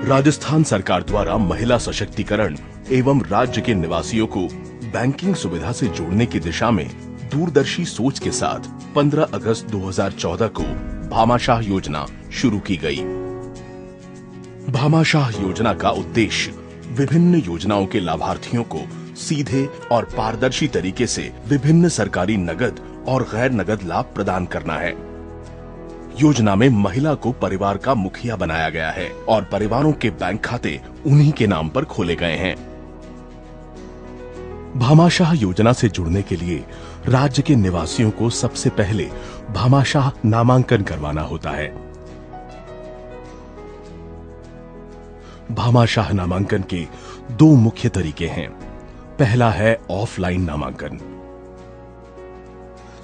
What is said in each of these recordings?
राजस्थान सरकार द्वारा महिला सशक्तिकरण एवं राज्य के निवासियों को बैंकिंग सुविधा से जोड़ने की दिशा में दूरदर्शी सोच के साथ 15 अगस्त 2014 को भामाशाह योजना शुरू की गई। भामाशाह योजना का उद्देश्य विभिन्न योजनाओं के लाभार्थियों को सीधे और पारदर्शी तरीके से विभिन्न सरकारी नगद और गैर नगद लाभ प्रदान करना है। योजना में महिला को परिवार का मुखिया बनाया गया है और परिवारों के बैंक खाते उन्हीं के नाम पर खोले गए हैं। भामाशाह योजना से जुड़ने के लिए राज्य के निवासियों को सबसे पहले भामाशाह नामांकन करवाना होता है। भामाशाह नामांकन के दो मुख्य तरीके हैं। पहला है ऑफलाइन नामांकन।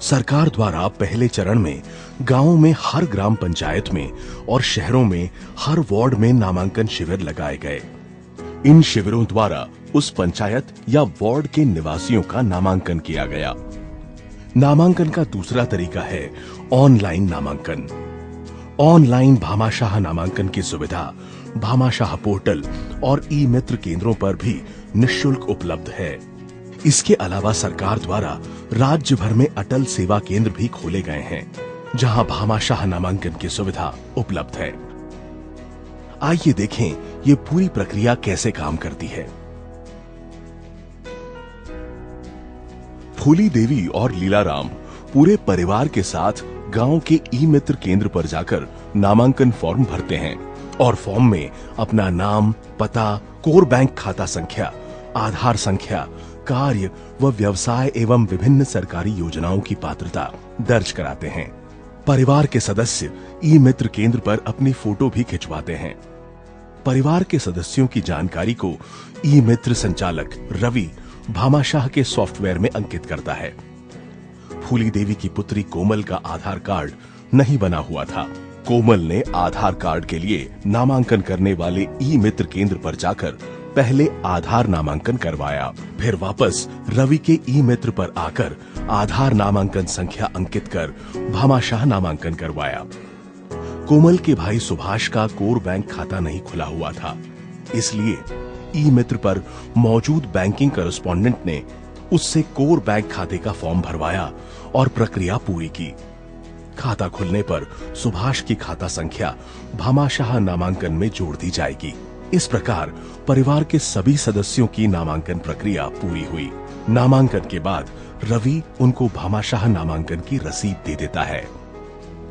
सरकार द्वारा पहले चरण में गांवों में हर ग्राम पंचायत में और शहरों में हर वार्ड में नामांकन शिविर लगाए गए। इन शिविरों द्वारा उस पंचायत या वार्ड के निवासियों का नामांकन किया गया। नामांकन का दूसरा तरीका है ऑनलाइन नामांकन। ऑनलाइन भामाशाह नामांकन की सुविधा भामाशाह पोर्टल और ई मित्र केंद्रों पर भी निःशुल्क उपलब्ध है। इसके अलावा सरकार द्वारा राज्य भर में अटल सेवा केंद्र भी खोले गए हैं, जहां भामाशाह नामांकन की सुविधा उपलब्ध है। आइए देखें ये पूरी प्रक्रिया कैसे काम करती है। फूली देवी और लीलाराम पूरे परिवार के साथ गांव के ई मित्र केंद्र पर जाकर नामांकन फॉर्म भरते हैं और फॉर्म में अपना नाम, पता, कोर बैंक खाता संख्या, आधार संख्या, कार्य व व्यवसाय एवं विभिन्न सरकारी योजनाओं की पात्रता दर्ज कराते हैं। परिवार के सदस्य ई मित्र केंद्र पर अपनी फोटो भी खिंचवाते हैं। परिवार के सदस्यों की जानकारी को ई मित्र संचालक रवि भामाशाह के सॉफ्टवेयर में अंकित करता है। फूली देवी की पुत्री कोमल का आधार कार्ड नहीं बना हुआ था। कोमल ने आधार कार्ड के लिए नामांकन करने वाले ई मित्र केंद्र पर जाकर पहले आधार नामांकन करवाया, फिर वापस रवि के ई मित्र पर आकर आधार नामांकन संख्या अंकित कर भामाशाह नामांकन करवाया। कोमल के भाई सुभाष का कोर बैंक खाता नहीं खुला हुआ था, इसलिए ई मित्र पर मौजूद बैंकिंग करेस्पॉन्डेंट ने उससे कोर बैंक खाते का फॉर्म भरवाया और प्रक्रिया पूरी की। खाता खुलने पर सुभाष की खाता संख्या भामाशाह नामांकन में जोड़ दी जाएगी। इस प्रकार परिवार के सभी सदस्यों की नामांकन प्रक्रिया पूरी हुई। नामांकन के बाद रवि उनको भामाशाह नामांकन की रसीद दे देता है।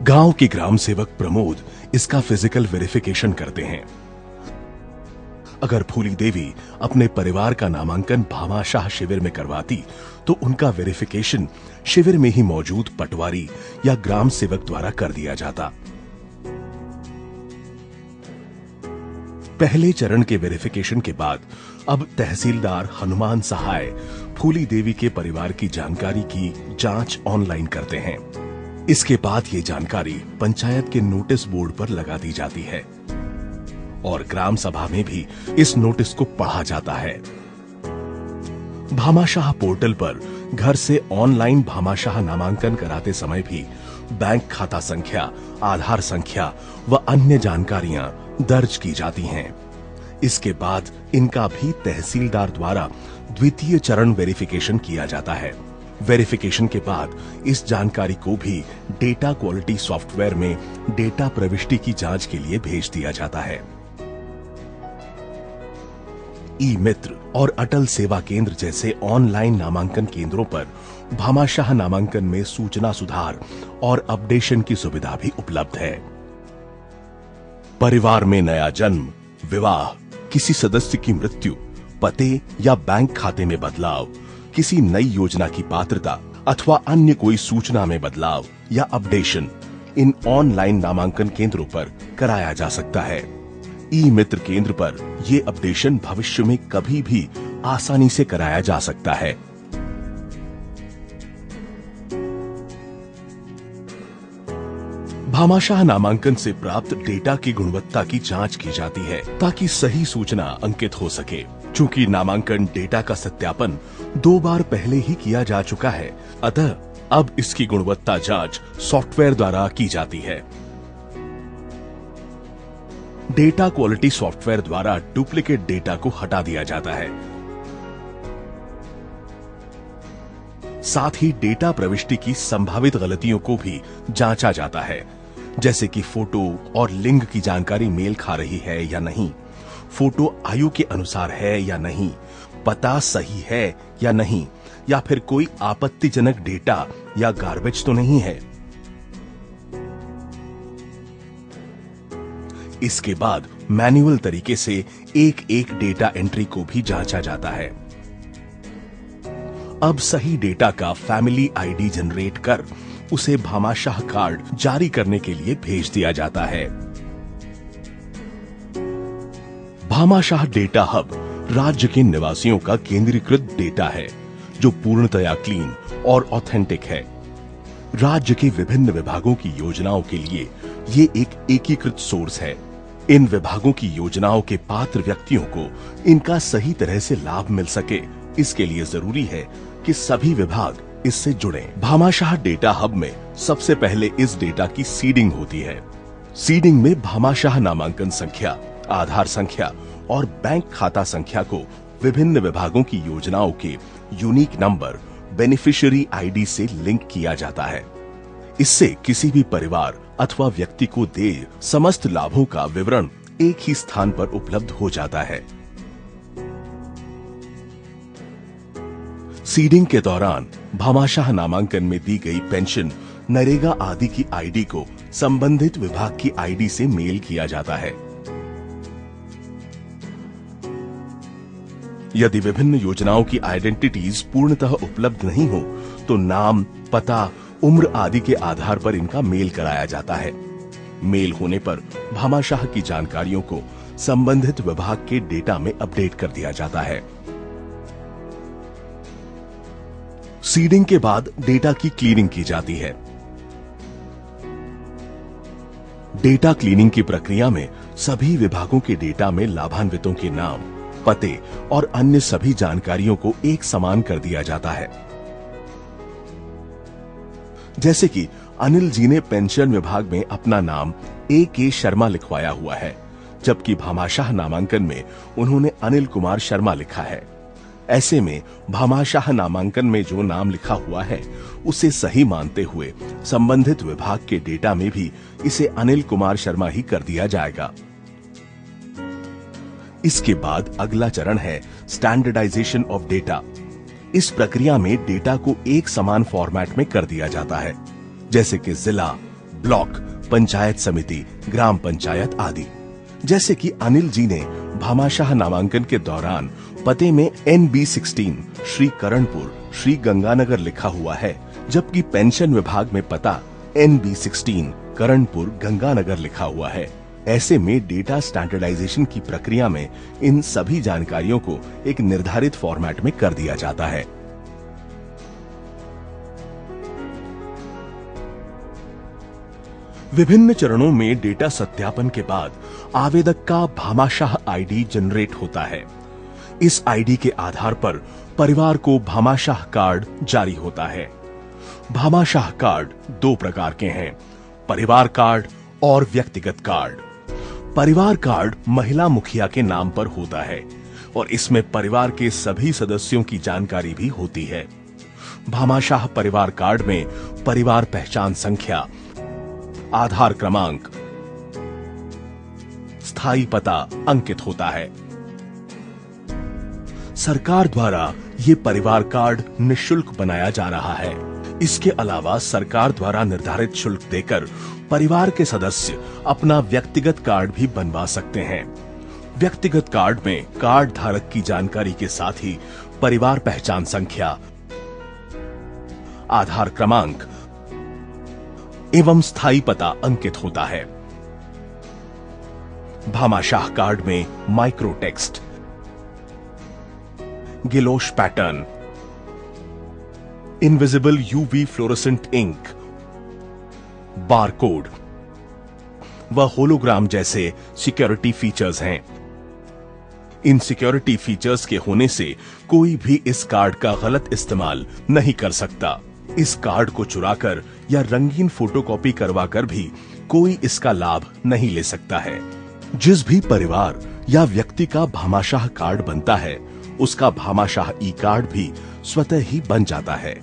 गांव के ग्राम सेवक प्रमोद इसका फिजिकल वेरिफिकेशन करते हैं। अगर फूली देवी अपने परिवार का नामांकन भामाशाह शिविर में करवाती तो उनका वेरिफिकेशन शिविर में ही मौजूद पटवारी या ग्राम सेवक द्वारा कर दिया जाता। पहले चरण के वेरिफिकेशन के बाद अब तहसीलदार हनुमान सहाय फूली देवी के परिवार की जानकारी की जांच ऑनलाइन करते हैं। इसके बाद ये जानकारी पंचायत के नोटिस बोर्ड पर लगा दी जाती है और ग्राम सभा में भी इस नोटिस को पढ़ा जाता है। भामाशाह पोर्टल पर घर से ऑनलाइन भामाशाह नामांकन कराते समय भी बैंक खाता संख्या, आधार संख्या व अन्य जानकारियां दर्ज की जाती हैं। इसके बाद इनका भी तहसीलदार द्वारा द्वितीय चरण वेरिफिकेशन किया जाता है। वेरिफिकेशन के बाद इस जानकारी को भी डेटा क्वालिटी सॉफ्टवेयर में डेटा प्रविष्टि की जांच के लिए भेज दिया जाता है। ई मित्र और अटल सेवा केंद्र जैसे ऑनलाइन नामांकन केंद्रों पर भामाशाह नामांकन में सूचना सुधार और अपडेशन की सुविधा भी उपलब्ध है। परिवार में नया जन्म, विवाह, किसी सदस्य की मृत्यु, पते या बैंक खाते में बदलाव, किसी नई योजना की पात्रता अथवा अन्य कोई सूचना में बदलाव या अपडेशन इन ऑनलाइन नामांकन केंद्रों पर कराया जा सकता है। ई मित्र केंद्र पर ये अपडेशन भविष्य में कभी भी आसानी से कराया जा सकता है। भामाशाह नामांकन से प्राप्त डेटा की गुणवत्ता की जांच की जाती है ताकि सही सूचना अंकित हो सके। चूंकि नामांकन डेटा का सत्यापन 2 बार पहले ही किया जा चुका है, अतः अब इसकी गुणवत्ता जांच सॉफ्टवेयर द्वारा की जाती है। डेटा क्वालिटी सॉफ्टवेयर द्वारा डुप्लीकेट डेटा को हटा दिया जाता है। साथ ही डेटा प्रविष्टि की संभावित गलतियों को भी जांचा जाता है, जैसे कि फोटो और लिंग की जानकारी मेल खा रही है या नहीं, फोटो आयु के अनुसार है या नहीं, पता सही है या नहीं, या फिर कोई आपत्तिजनक डेटा या गार्बेज तो नहीं है। इसके बाद मैन्युअल तरीके से एक एक डेटा एंट्री को भी जांचा जाता है। अब सही डेटा का फैमिली आईडी जनरेट कर उसे भामाशाह कार्ड जारी करने के लिए भेज दिया जाता है। भामाशाह डेटा हब राज्य के निवासियों का केंद्रीकृत डेटा है जो पूर्णतया क्लीन और ऑथेंटिक है। राज्य के विभिन्न विभागों की योजनाओं के लिए ये एक एकीकृत सोर्स है। इन विभागों की योजनाओं के पात्र व्यक्तियों को इनका सही तरह से लाभ मिल सके, इसके लिए जरूरी है कि सभी विभाग इससे जुड़ें। भामाशाह डेटा हब में सबसे पहले इस डेटा की सीडिंग होती है। सीडिंग में भामाशाह नामांकन संख्या, आधार संख्या और बैंक खाता संख्या को विभिन्न विभागों की योजनाओं के यूनिक नंबर, बेनिफिशियरी आईडी से लिंक किया जाता है। इससे किसी भी परिवार अथवा व्यक्ति को देय समस्त लाभों का विवरण एक ही स्थान पर उपलब्ध हो जाता है। सीडिंग के दौरान भामाशाह नामांकन में दी गई पेंशन, नरेगा आदि की आईडी को संबंधित विभाग की आईडी से मेल किया जाता है। यदि विभिन्न योजनाओं की आइडेंटिटीज पूर्णतः उपलब्ध नहीं हो तो नाम, पता, उम्र आदि के आधार पर इनका मेल कराया जाता है। मेल होने पर भामाशाह की जानकारियों को संबंधित विभाग के डेटा में अपडेट कर दिया जाता है। सीडिंग के बाद डेटा की क्लीनिंग की जाती है। डेटा क्लीनिंग की प्रक्रिया में सभी विभागों के डेटा में लाभान्वितों के नाम, पते और अन्य सभी जानकारियों को एक समान कर दिया जाता है। जैसे कि अनिल जी ने पेंशन विभाग में अपना नाम A.K. शर्मा लिखवाया हुआ है, जबकि भामाशाह नामांकन में उन्होंने अनिल कुमार शर्मा लिखा है। ऐसे में भामाशाह नामांकन में जो नाम लिखा हुआ है उसे सही मानते हुए संबंधित विभाग के डेटा में भी इसे अनिल कुमार शर्मा ही कर दिया जाएगा। इसके बाद अगला चरण है स्टैंडर्डाइजेशन ऑफ डेटा। इस प्रक्रिया में डेटा को एक समान फॉर्मेट में कर दिया जाता है, जैसे कि जिला, ब्लॉक, पंचायत समिति, ग्राम पंचायत आदि। जैसे कि अनिल जी ने भामाशाह नामांकन के दौरान पते में NB16 श्री करणपुर, श्री गंगानगर लिखा हुआ है, जबकि पेंशन विभाग में पता NB16 करणपुर, गंगानगर लिखा हुआ है। ऐसे में डेटा स्टैंडर्डाइजेशन की प्रक्रिया में इन सभी जानकारियों को एक निर्धारित फॉर्मेट में कर दिया जाता है। विभिन्न चरणों में डेटा सत्यापन के बाद आवेदक का भामाशाह आईडी जनरेट होता है। इस आईडी के आधार पर परिवार को भामाशाह कार्ड जारी होता है। भामाशाह कार्ड दो प्रकार के हैं, परिवार कार्ड और व्यक्तिगत कार्ड। परिवार कार्ड महिला मुखिया के नाम पर होता है और इसमें परिवार के सभी सदस्यों की जानकारी भी होती है। भामाशाह परिवार कार्ड में परिवार पहचान संख्या, आधार क्रमांक, स्थायी पता अंकित होता है। सरकार द्वारा ये परिवार कार्ड निःशुल्क बनाया जा रहा है। इसके अलावा सरकार द्वारा निर्धारित शुल्क देकर परिवार के सदस्य अपना व्यक्तिगत कार्ड भी बनवा सकते हैं। व्यक्तिगत कार्ड में कार्ड धारक की जानकारी के साथ ही परिवार पहचान संख्या, आधार क्रमांक एवं स्थायी पता अंकित होता है। भामाशाह कार्ड में micro text, guilloche pattern, invisible UV fluorescent ink, barcode व होलोग्राम जैसे सिक्योरिटी फीचर्स हैं। इन सिक्योरिटी फीचर्स के होने से कोई भी इस कार्ड का गलत इस्तेमाल नहीं कर सकता। इस कार्ड को चुराकर या रंगीन फोटोकॉपी करवाकर भी कोई इसका लाभ नहीं ले सकता है। जिस भी परिवार या व्यक्ति का भामाशाह कार्ड बनता है, उसका भामाशाह ई कार्ड भी स्वतः ही बन जाता है।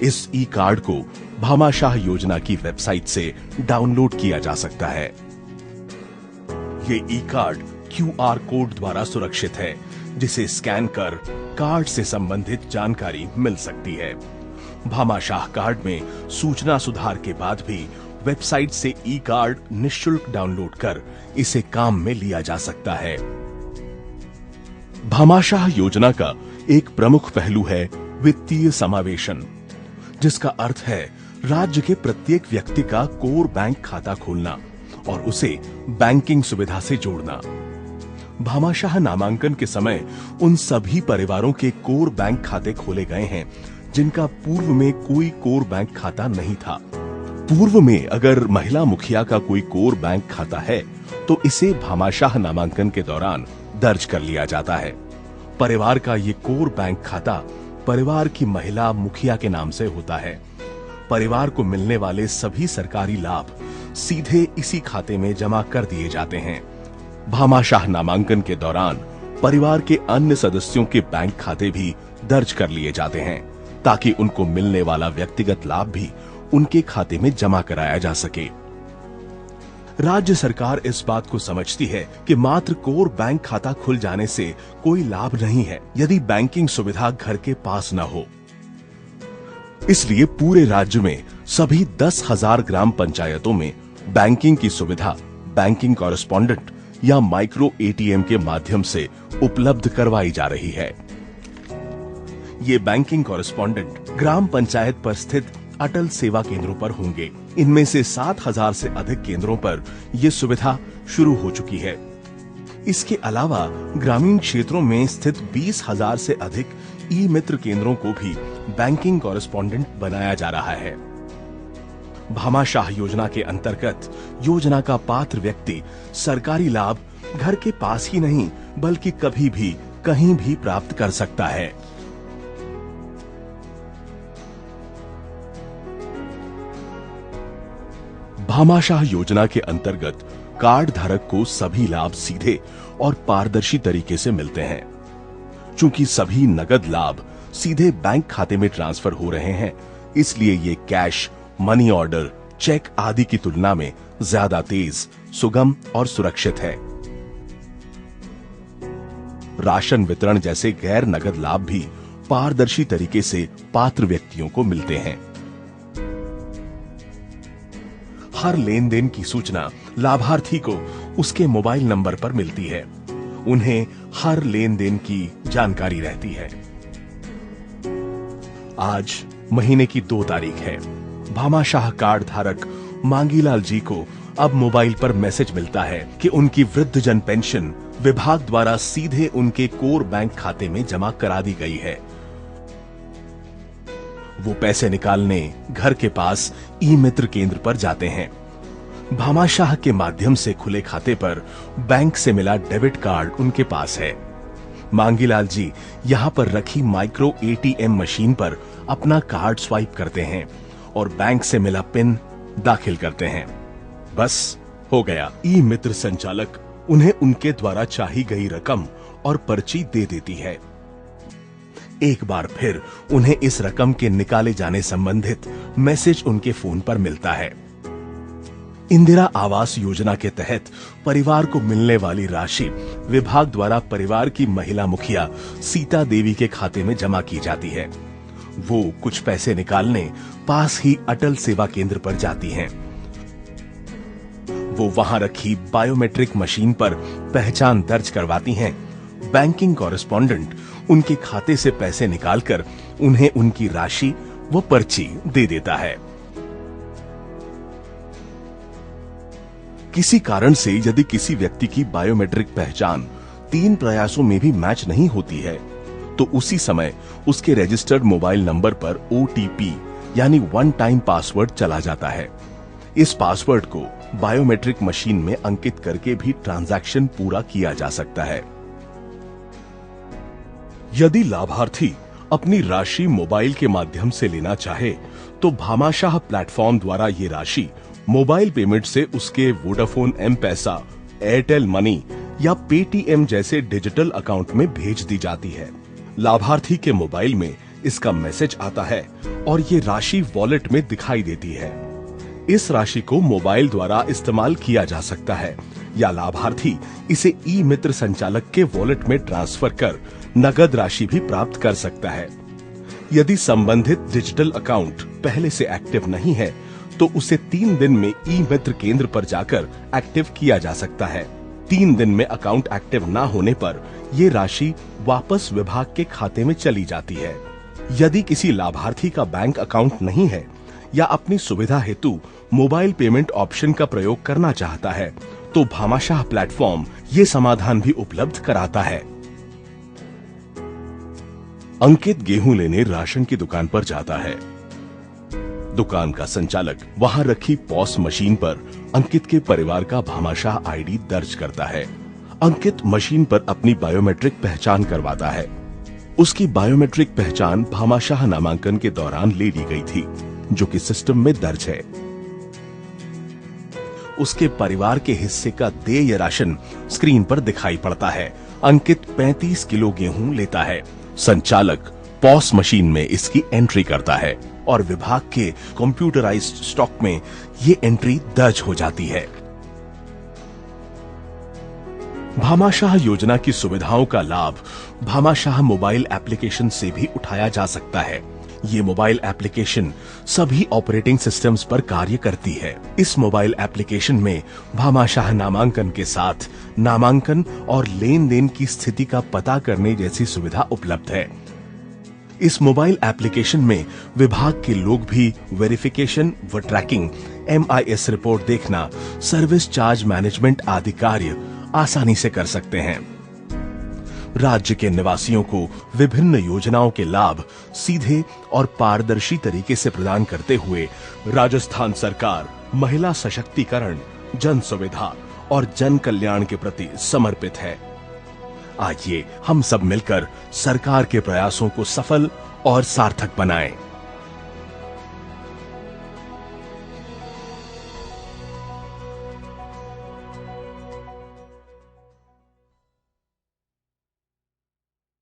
इस ई कार्ड को भामाशाह योजना की वेबसाइट से डाउनलोड किया जा सकता है। ये ई कार्ड QR कोड द्वारा सुरक्षित है, जिसे स्कैन कर कार्ड से संबंधित जानकारी मिल सकती है। भामाशाह कार्ड में सूचना सुधार के बाद भी वेबसाइट से ई कार्ड निःशुल्क डाउनलोड कर इसे काम में लिया जा सकता है। भामाशाह योजना का एक प्रमुख पहलू है वित्तीय समावेशन, जिसका अर्थ है राज्य के प्रत्येक व्यक्ति का कोर बैंक खाता खोलना और उसे बैंकिंग सुविधा से जोड़ना। भामाशाह नामांकन के समय उन सभी परिवारों के कोर बैंक खाते खोले गए हैं जिनका पूर्व में कोई कोर बैंक खाता नहीं था। पूर्व में अगर महिला मुखिया का कोई कोर बैंक खाता है तो इसे भामाशाह नामांकन के दौरान दर्ज कर लिया जाता है। परिवार का ये कोर बैंक खाता परिवार की महिला मुखिया के नाम से होता है। परिवार को मिलने वाले सभी सरकारी लाभ सीधे इसी खाते में जमा कर दिए जाते हैं। भामाशाह नामांकन के दौरान परिवार के अन्य सदस्यों के बैंक खाते भी दर्ज कर लिए जाते हैं, ताकि उनको मिलने वाला व्यक्तिगत लाभ भी उनके खाते में जमा कराया जा सके। राज्य सरकार इस बात को समझती है कि मात्र कोर बैंक खाता खुल जाने से कोई लाभ नहीं है यदि बैंकिंग सुविधा घर के पास न हो। इसलिए पूरे राज्य में सभी 10,000 ग्राम पंचायतों में बैंकिंग की सुविधा बैंकिंग कॉरेस्पॉन्डेंट या माइक्रो ATM के माध्यम से उपलब्ध करवाई जा रही है। ये बैंकिंग कॉरेस्पॉन्डेंट ग्राम पंचायत पर स्थित अटल सेवा केंद्रों पर होंगे। इनमें से 7,000 से अधिक केंद्रों पर यह सुविधा शुरू हो चुकी है। इसके अलावा ग्रामीण क्षेत्रों में स्थित 20,000 से अधिक ई मित्र केंद्रों को भी बैंकिंग कॉरेस्पॉन्डेंट बनाया जा रहा है। भामाशाह योजना के अंतर्गत योजना का पात्र व्यक्ति सरकारी लाभ घर के पास ही नहीं बल्कि कभी भी कहीं भी प्राप्त कर सकता है। भामाशाह योजना के अंतर्गत कार्ड धारक को सभी लाभ सीधे और पारदर्शी तरीके से मिलते हैं। चूंकि सभी नगद लाभ सीधे बैंक खाते में ट्रांसफर हो रहे हैं, इसलिए ये कैश, मनी ऑर्डर, चेक आदि की तुलना में ज्यादा तेज, सुगम और सुरक्षित है। राशन वितरण जैसे गैर नगद लाभ भी पारदर्शी तरीके से पात्र व्यक्तियों को मिलते हैं। हर लेन देन की सूचना लाभार्थी को उसके मोबाइल नंबर पर मिलती है। उन्हें हर लेन देन की जानकारी रहती है। आज महीने की 2 तारीख है। भामाशाह कार्ड धारक मांगीलाल जी को अब मोबाइल पर मैसेज मिलता है कि उनकी वृद्धजन पेंशन विभाग द्वारा सीधे उनके कोर बैंक खाते में जमा करा दी गई है। वो पैसे निकालने घर के पास ई मित्र केंद्र पर जाते हैं। भामाशाह के माध्यम से खुले खाते पर बैंक से मिला डेबिट कार्ड उनके पास है। मांगीलाल जी यहाँ पर रखी माइक्रो ATM मशीन पर अपना कार्ड स्वाइप करते हैं और बैंक से मिला पिन दाखिल करते हैं। बस हो गया। ई मित्र संचालक उन्हें उनके द्वारा चाही गई रकम और पर्ची दे देती है। एक बार फिर उन्हें इस रकम के निकाले जाने संबंधित मैसेज उनके फोन पर मिलता है। इंदिरा आवास योजना के तहत परिवार को मिलने वाली राशि विभाग द्वारा परिवार की महिला मुखिया सीता देवी के खाते में जमा की जाती है। वो कुछ पैसे निकालने पास ही अटल सेवा केंद्र पर जाती हैं। वो वहां रखी बायोमेट्रिक मशीन पर पहचान दर्ज करवाती हैं। बैंकिंग कॉरेस्पॉन्डेंट उनके खाते से पैसे निकालकर उन्हें उनकी राशि व पर्ची दे देता है। किसी कारण से यदि किसी व्यक्ति की बायोमेट्रिक पहचान 3 प्रयासों में भी मैच नहीं होती है, तो उसी समय उसके रजिस्टर्ड मोबाइल नंबर पर OTP यानी वन टाइम पासवर्ड चला जाता है। इस पासवर्ड को बायोमेट्रिक मशीन में अंकित करके भी ट्रांजैक्शन पूरा किया जा सकता है। यदि लाभार्थी अपनी राशि मोबाइल के माध्यम से लेना चाहे तो भामाशाह प्लेटफॉर्म द्वारा ये राशि मोबाइल पेमेंट से उसके वोडाफोन M-पैसा, एयरटेल मनी या पेटीएम जैसे डिजिटल अकाउंट में भेज दी जाती है। लाभार्थी के मोबाइल में इसका मैसेज आता है और ये राशि वॉलेट में दिखाई देती है। इस राशि को मोबाइल द्वारा इस्तेमाल किया जा सकता है या लाभार्थी इसे ई मित्र संचालक के वॉलेट में ट्रांसफर कर नगद राशि भी प्राप्त कर सकता है। यदि संबंधित डिजिटल अकाउंट पहले से एक्टिव नहीं है तो उसे 3 दिन में ई मित्र केंद्र पर जाकर एक्टिव किया जा सकता है। 3 दिन में अकाउंट एक्टिव ना होने पर ये राशि वापस विभाग के खाते में चली जाती है। यदि किसी लाभार्थी का बैंक अकाउंट नहीं है या अपनी सुविधा हेतु मोबाइल पेमेंट ऑप्शन का प्रयोग करना चाहता है तो भामाशाह प्लेटफॉर्म ये समाधान भी उपलब्ध कराता है। अंकित गेहूं लेने राशन की दुकान पर जाता है। दुकान का संचालक वहां रखी पॉस मशीन पर अंकित के परिवार का भामाशाह आईडी दर्ज करता है। अंकित मशीन पर अपनी बायोमेट्रिक पहचान करवाता है। उसकी बायोमेट्रिक पहचान भामाशाह नामांकन के दौरान ले ली गई थी, जो कि सिस्टम में दर्ज है। उसके परिवार के हिस्से का देय राशन स्क्रीन पर दिखाई पड़ता है। अंकित 35 किलो गेहूं लेता है। संचालक पॉस मशीन में इसकी एंट्री करता है और विभाग के कंप्यूटराइज्ड स्टॉक में ये एंट्री दर्ज हो जाती है। भामाशाह योजना की सुविधाओं का लाभ भामाशाह मोबाइल एप्लीकेशन से भी उठाया जा सकता है। ये मोबाइल एप्लीकेशन सभी ऑपरेटिंग सिस्टम्स पर कार्य करती है। इस मोबाइल एप्लीकेशन में भामाशाह नामांकन के साथ नामांकन और लेन देन की स्थिति का पता करने जैसी सुविधा उपलब्ध है। इस मोबाइल एप्लीकेशन में विभाग के लोग भी वेरिफिकेशन व ट्रैकिंग, MIS रिपोर्ट देखना, सर्विस चार्ज मैनेजमेंट आदि कार्य आसानी से कर सकते हैं। राज्य के निवासियों को विभिन्न योजनाओं के लाभ सीधे और पारदर्शी तरीके से प्रदान करते हुए राजस्थान सरकार महिला सशक्तिकरण, जन सुविधा और जन कल्याण के प्रति समर्पित है। आइए हम सब मिलकर सरकार के प्रयासों को सफल और सार्थक बनाएं।